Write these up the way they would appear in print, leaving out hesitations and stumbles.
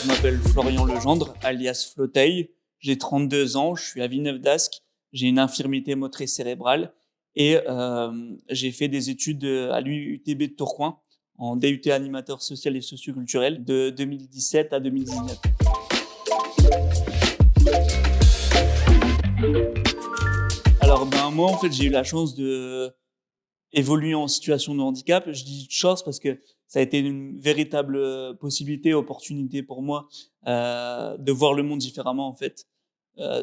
Je m'appelle Florian Legendre, alias Floteil. J'ai 32 ans, je suis à Villeneuve-d'Ascq. J'ai une infirmité motrice cérébrale et j'ai fait des études à l'UTB de Tourcoing en DUT animateur social et socioculturel de 2017 à 2019. Alors moi en fait j'ai eu la chance de évoluer en situation de handicap. Je dis chance parce que ça a été une véritable possibilité, opportunité pour moi de voir le monde différemment en fait,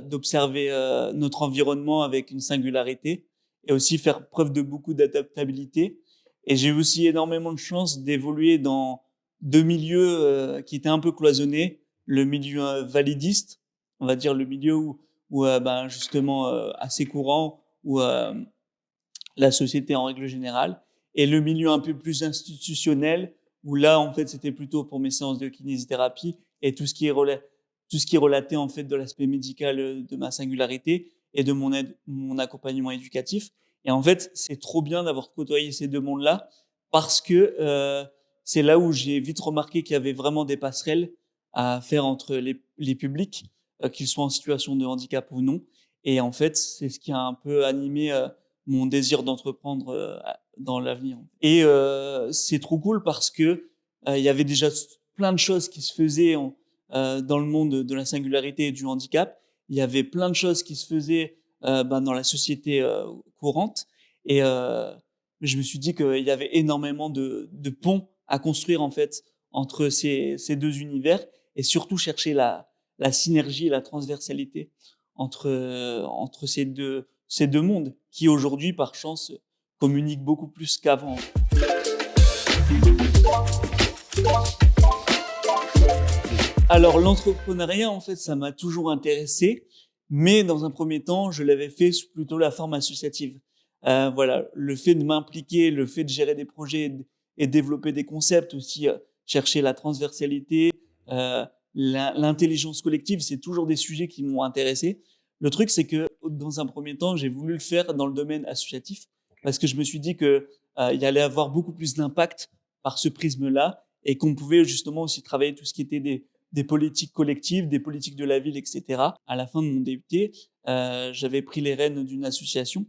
d'observer notre environnement avec une singularité et aussi faire preuve de beaucoup d'adaptabilité. Et j'ai eu aussi énormément de chance d'évoluer dans deux milieux qui étaient un peu cloisonnés. Le milieu validiste, on va dire le milieu où justement assez courant, où la société en règle générale, et le milieu un peu plus institutionnel, où là, en fait, c'était plutôt pour mes séances de kinésithérapie et tout ce qui est relaté, en fait, de l'aspect médical de ma singularité et de mon accompagnement éducatif. Et en fait, c'est trop bien d'avoir côtoyé ces deux mondes-là parce que c'est là où j'ai vite remarqué qu'il y avait vraiment des passerelles à faire entre les publics, qu'ils soient en situation de handicap ou non. Et en fait, c'est ce qui a un peu animé mon désir d'entreprendre dans l'avenir. Et c'est trop cool parce que il y avait déjà plein de choses qui se faisaient dans le monde de la singularité et du handicap. Il y avait plein de choses qui se faisaient dans la société courante. Et je me suis dit qu'il y avait énormément de ponts à construire en fait entre ces deux univers et surtout chercher la synergie et la transversalité entre ces deux mondes qui aujourd'hui, par chance, communiquent beaucoup plus qu'avant. Alors l'entrepreneuriat, en fait, ça m'a toujours intéressé, mais dans un premier temps, je l'avais fait sous plutôt la forme associative. Voilà, le fait de m'impliquer, le fait de gérer des projets et développer des concepts aussi, chercher la transversalité, l'intelligence collective, c'est toujours des sujets qui m'ont intéressé. Le truc, c'est que dans un premier temps, j'ai voulu le faire dans le domaine associatif parce que je me suis dit que il y allait avoir beaucoup plus d'impact par ce prisme-là et qu'on pouvait justement aussi travailler tout ce qui était des politiques collectives, des politiques de la ville, etc. À la fin de mon DUT, j'avais pris les rênes d'une association.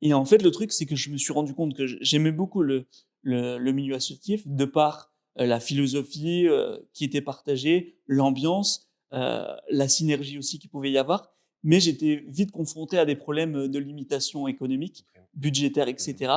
Et en fait, le truc, c'est que je me suis rendu compte que j'aimais beaucoup le milieu associatif de par la philosophie qui était partagée, l'ambiance, la synergie aussi qu'il pouvait y avoir. Mais j'étais vite confronté à des problèmes de limitation économique, budgétaire, etc.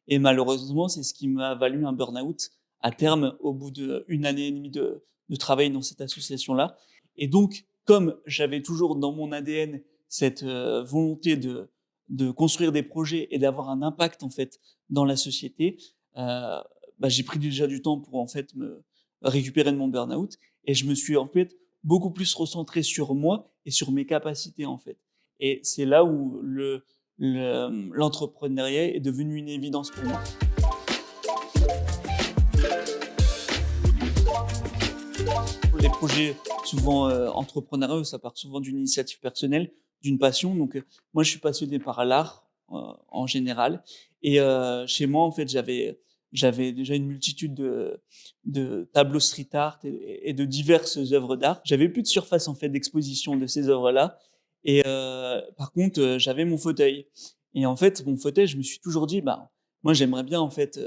Et malheureusement, c'est ce qui m'a valu un burn-out à terme au bout d'une année et demie de travail dans cette association-là. Et donc, comme j'avais toujours dans mon ADN cette volonté de construire des projets et d'avoir un impact en fait dans la société, j'ai pris déjà du temps pour en fait me récupérer de mon burn-out et je me suis en fait beaucoup plus recentré sur moi et sur mes capacités en fait. Et c'est là où l'entrepreneuriat est devenu une évidence pour moi. Les projets souvent entrepreneuriaux, ça part souvent d'une initiative personnelle, d'une passion. Donc moi, je suis passionné par l'art en général. Et chez moi, en fait, j'avais déjà une multitude de tableaux street art et de diverses œuvres d'art. J'avais plus de surface en fait d'exposition de ces œuvres-là. Et par contre, j'avais mon fauteuil. Et en fait, mon fauteuil, je me suis toujours dit, moi, j'aimerais bien en fait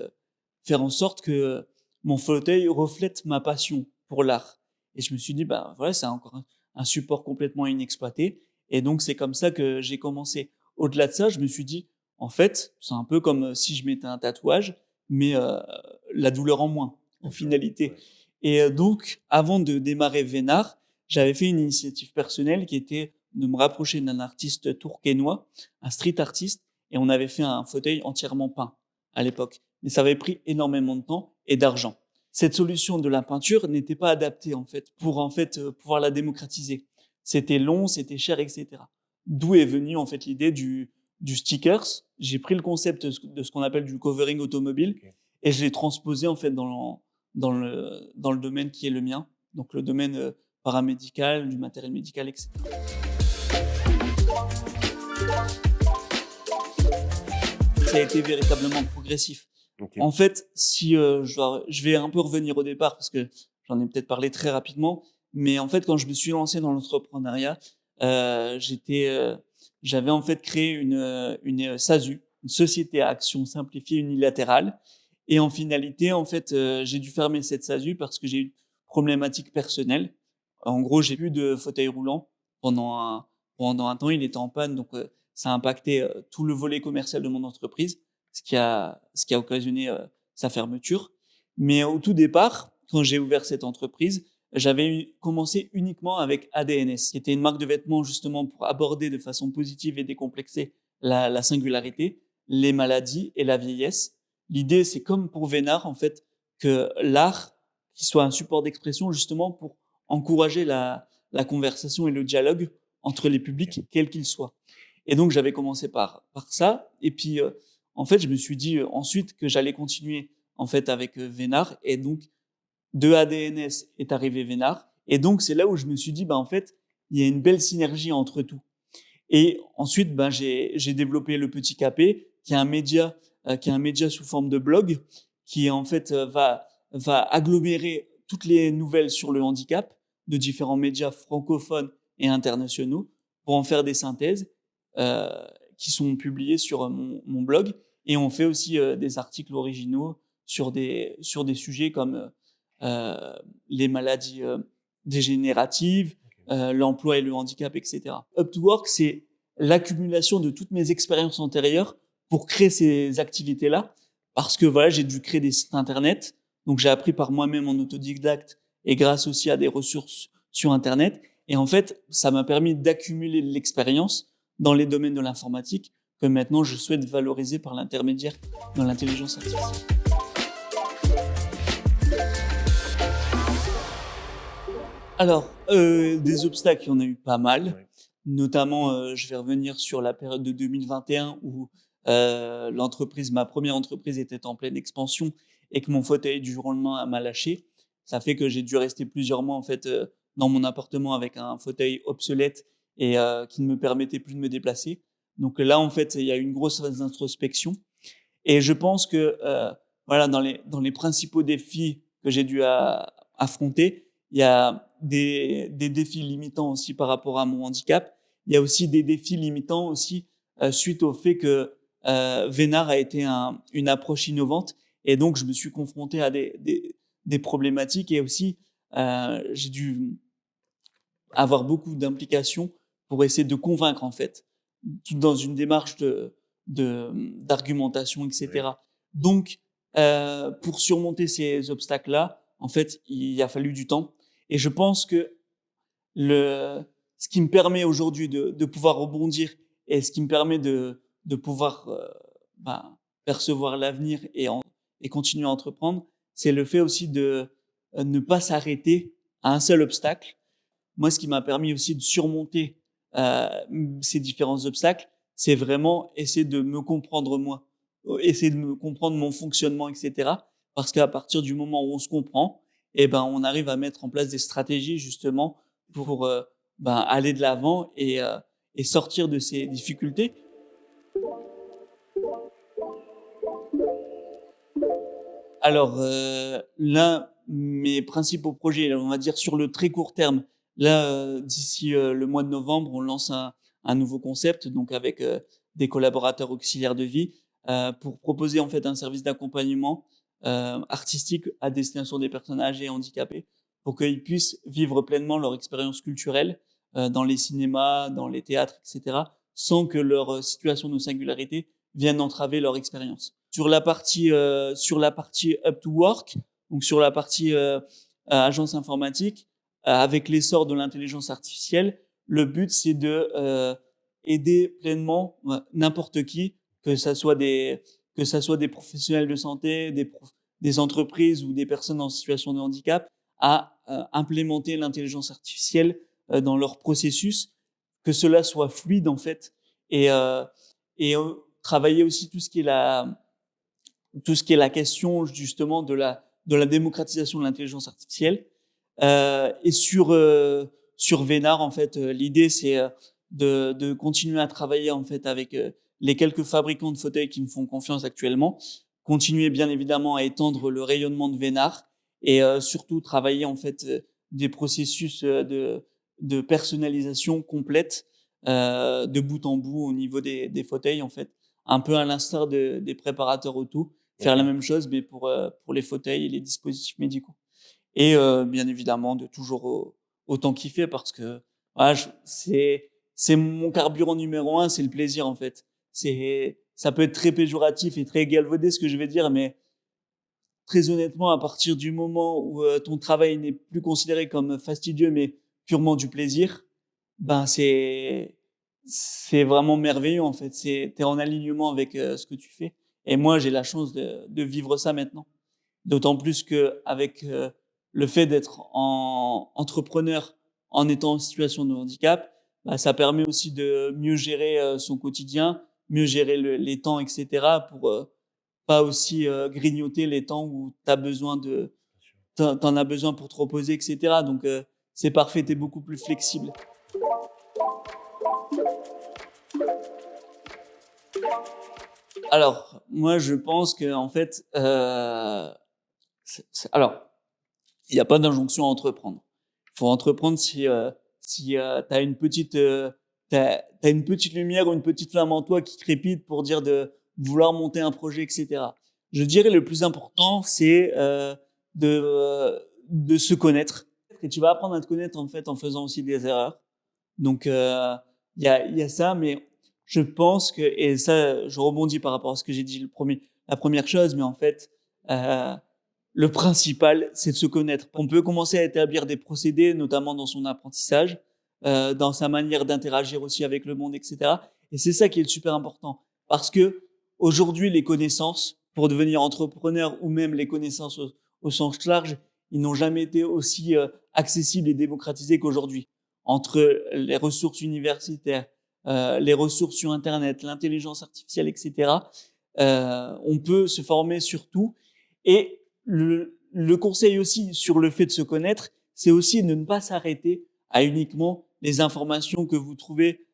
faire en sorte que mon fauteuil reflète ma passion pour l'art. Et je me suis dit, voilà, c'est encore un support complètement inexploité. Et donc, c'est comme ça que j'ai commencé. Au-delà de ça, je me suis dit, en fait, c'est un peu comme si je mettais un tatouage, mais la douleur en moins, en finalité. Ouais. Et donc, avant de démarrer Vénard, j'avais fait une initiative personnelle qui était de me rapprocher d'un artiste tourquenois, un street artiste, et on avait fait un fauteuil entièrement peint à l'époque. Mais ça avait pris énormément de temps et d'argent. Cette solution de la peinture n'était pas adaptée en fait pour pouvoir la démocratiser. C'était long, c'était cher, etc. D'où est venue en fait l'idée du stickers. J'ai pris le concept de ce qu'on appelle du covering automobile et je l'ai transposé en fait dans le domaine qui est le mien, donc le domaine paramédical, du matériel médical, etc. ça a été véritablement progressif. OK. En fait, si, je vais un peu revenir au départ parce que j'en ai peut-être parlé très rapidement, mais en fait, quand je me suis lancé dans l'entrepreneuriat, j'étais, j'avais en fait créé une SASU, une société à action simplifiée unilatérale et en finalité, en fait, j'ai dû fermer cette SASU parce que j'ai eu une problématique personnelle. En gros, j'ai plus de fauteuil roulant pendant un pendant un temps, il était en panne donc ça a impacté, tout le volet commercial de mon entreprise, ce qui a occasionné, sa fermeture. Mais au tout départ, quand j'ai ouvert cette entreprise, j'avais commencé uniquement avec ADNS, qui était une marque de vêtements justement pour aborder de façon positive et décomplexée la singularité, les maladies et la vieillesse. L'idée, c'est comme pour Vénard, en fait, que l'art, qui soit un support d'expression justement pour encourager la conversation et le dialogue entre les publics, quels qu'ils soient. Et donc, j'avais commencé par ça. Et puis, en fait, je me suis dit ensuite que j'allais continuer en fait avec Vénard. Et donc, de ADNS est arrivé Vénard. Et donc, c'est là où je me suis dit, bah, en fait, il y a une belle synergie entre tout. Et ensuite, ben, j'ai développé le Petit Capé, qui est un média sous forme de blog, qui en fait va agglomérer toutes les nouvelles sur le handicap de différents médias francophones et internationaux pour en faire des synthèses euh, qui sont publiées sur mon blog. Et on fait aussi des articles originaux sur des sujets comme les maladies dégénératives, l'emploi et le handicap, etc. Up to Work, c'est l'accumulation de toutes mes expériences antérieures pour créer ces activités-là. Parce que voilà, j'ai dû créer des sites internet. Donc, j'ai appris par moi-même en autodidacte et grâce aussi à des ressources sur internet. Et en fait, ça m'a permis d'accumuler de l'expérience dans les domaines de l'informatique que maintenant je souhaite valoriser par l'intermédiaire de l'intelligence artificielle. Alors, des obstacles, il y en a eu pas mal. Ouais. Notamment, je vais revenir sur la période de 2021 où, ma première entreprise était en pleine expansion et que mon fauteuil du jour au lendemain m'a lâché. Ça fait que j'ai dû rester plusieurs mois en fait, dans mon appartement avec un fauteuil obsolète et qui ne me permettait plus de me déplacer. Donc là, en fait, il y a eu une grosse phase d'introspection et je pense que, voilà, dans les principaux défis que j'ai dû affronter, il y a des défis limitants aussi par rapport à mon handicap. Il y a aussi des défis limitants aussi, suite au fait que, Vénard a été une approche innovante et donc je me suis confronté à des problématiques et aussi, j'ai dû avoir beaucoup d'implications pour essayer de convaincre en fait, tout dans une démarche d'argumentation et Ouais. cetera. Donc, pour surmonter ces obstacles-là, en fait, il a fallu du temps et je pense que le ce qui me permet aujourd'hui de pouvoir rebondir et ce qui me permet de pouvoir, ben, percevoir l'avenir et continuer à entreprendre, c'est le fait aussi de, ne pas s'arrêter à un seul obstacle. Moi, ce qui m'a permis aussi de surmonter, ces différents obstacles, c'est vraiment essayer de me comprendre moi, essayer de me comprendre mon fonctionnement et cetera. Parce qu'à partir du moment où on se comprend et ben, on arrive à mettre en place des stratégies justement pour, ben, aller de l'avant et sortir de ces difficultés. Alors, là, mes principaux projets, on va dire sur le très court terme, là, d'ici, le mois de novembre, on lance un nouveau concept, donc avec, des collaborateurs auxiliaires de vie, pour proposer en fait un service d'accompagnement, artistique à destination des personnes âgées et handicapées, pour qu'ils puissent vivre pleinement leur expérience culturelle, dans les cinémas, dans les théâtres et cetera, sans que leur, situation de singularité vienne entraver leur expérience. Sur la partie Up to Work, donc sur la partie, agence informatique, avec l'essor de l'intelligence artificielle, le but c'est de, aider pleinement, n'importe qui, que ça soit des professionnels de santé, des entreprises ou des personnes en situation de handicap à, implémenter l'intelligence artificielle, dans leur processus, que cela soit fluide en fait et travailler aussi tout ce qui est la question justement de la démocratisation de l'intelligence artificielle. Et sur Vénard, en fait, l'idée c'est de continuer à travailler en fait avec les quelques fabricants de fauteuils qui me font confiance actuellement, continuer bien évidemment à étendre le rayonnement de Vénard et surtout travailler en fait des processus de personnalisation complète de bout en bout au niveau des fauteuils en fait, un peu à l'instar des préparateurs auto, faire la OK. même chose mais pour les fauteuils et les dispositifs médicaux. Et bien évidemment de toujours autant kiffer parce que voilà, c'est mon carburant numéro un, c'est le plaisir en fait. Ça peut être très péjoratif et très galvaudé ce que je vais dire, mais très honnêtement, à partir du moment où ton travail n'est plus considéré comme fastidieux, mais purement du plaisir, ben c'est vraiment merveilleux en fait. T'es en alignement avec ce que tu fais. Et moi, j'ai la chance de vivre ça maintenant. D'autant plus qu'avec le fait d'être entrepreneur en étant en situation de handicap, bah, ça permet aussi de mieux gérer son quotidien, mieux gérer les temps, etc. pour pas aussi grignoter les temps où t'en as besoin pour te reposer, etc. Donc c'est parfait, tu es beaucoup plus flexible. Alors, moi, je pense que en fait, alors, il y a pas d'injonction à entreprendre. Il faut entreprendre si tu as une petite lumière ou une petite flamme en toi qui crépite pour dire de vouloir monter un projet et cetera. Je dirais le plus important, c'est, de se connaître et tu vas apprendre à te connaître, en fait, en faisant aussi des erreurs. Donc il y a ça, mais je pense que et ça, je rebondis par rapport à ce que j'ai dit la première chose, mais en fait, heu, le principal, c'est de se connaître. On peut commencer à établir des procédés, notamment dans son apprentissage, dans sa manière d'interagir aussi avec le monde et cetera et c'est ça qui est super important. Parce qu'aujourd'hui, les connaissances, pour devenir entrepreneur ou même les connaissances au sens large, ils n'ont jamais été aussi, accessibles et démocratisés qu'aujourd'hui. Entre les ressources universitaires, les ressources sur internet, l'intelligence artificielle et cetera, on peut se former sur tout et le conseil aussi sur le fait de se connaître, c'est aussi de ne pas s'arrêter à uniquement les informations que vous trouvez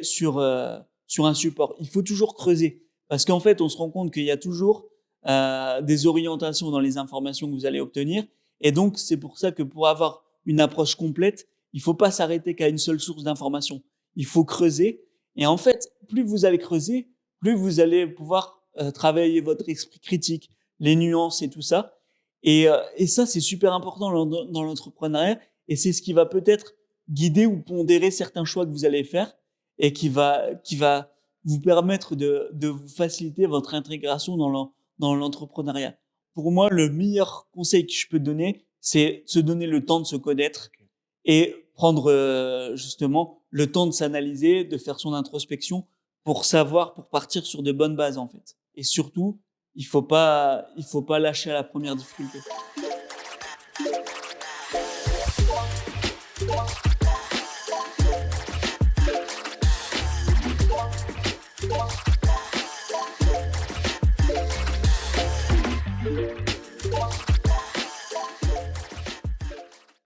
sur un support. Il faut toujours creuser parce qu'en fait, on se rend compte qu'il y a toujours des orientations dans les informations que vous allez obtenir. Et donc, c'est pour ça que pour avoir une approche complète, il ne faut pas s'arrêter qu'à une seule source d'information. Il faut creuser. Et en fait, plus vous allez creuser, plus vous allez pouvoir travailler votre esprit critique, les nuances et tout ça. Et ça, c'est super important dans l'entrepreneuriat. Et c'est ce qui va peut-être guider ou pondérer certains choix que vous allez faire et qui va vous permettre de vous faciliter votre intégration dans l'entrepreneuriat. Pour moi, le meilleur conseil que je peux donner, c'est se donner le temps de se connaître OK. et prendre justement le temps de s'analyser, de faire son introspection pour partir sur de bonnes bases en fait. Et surtout, il faut pas lâcher à la première difficulté.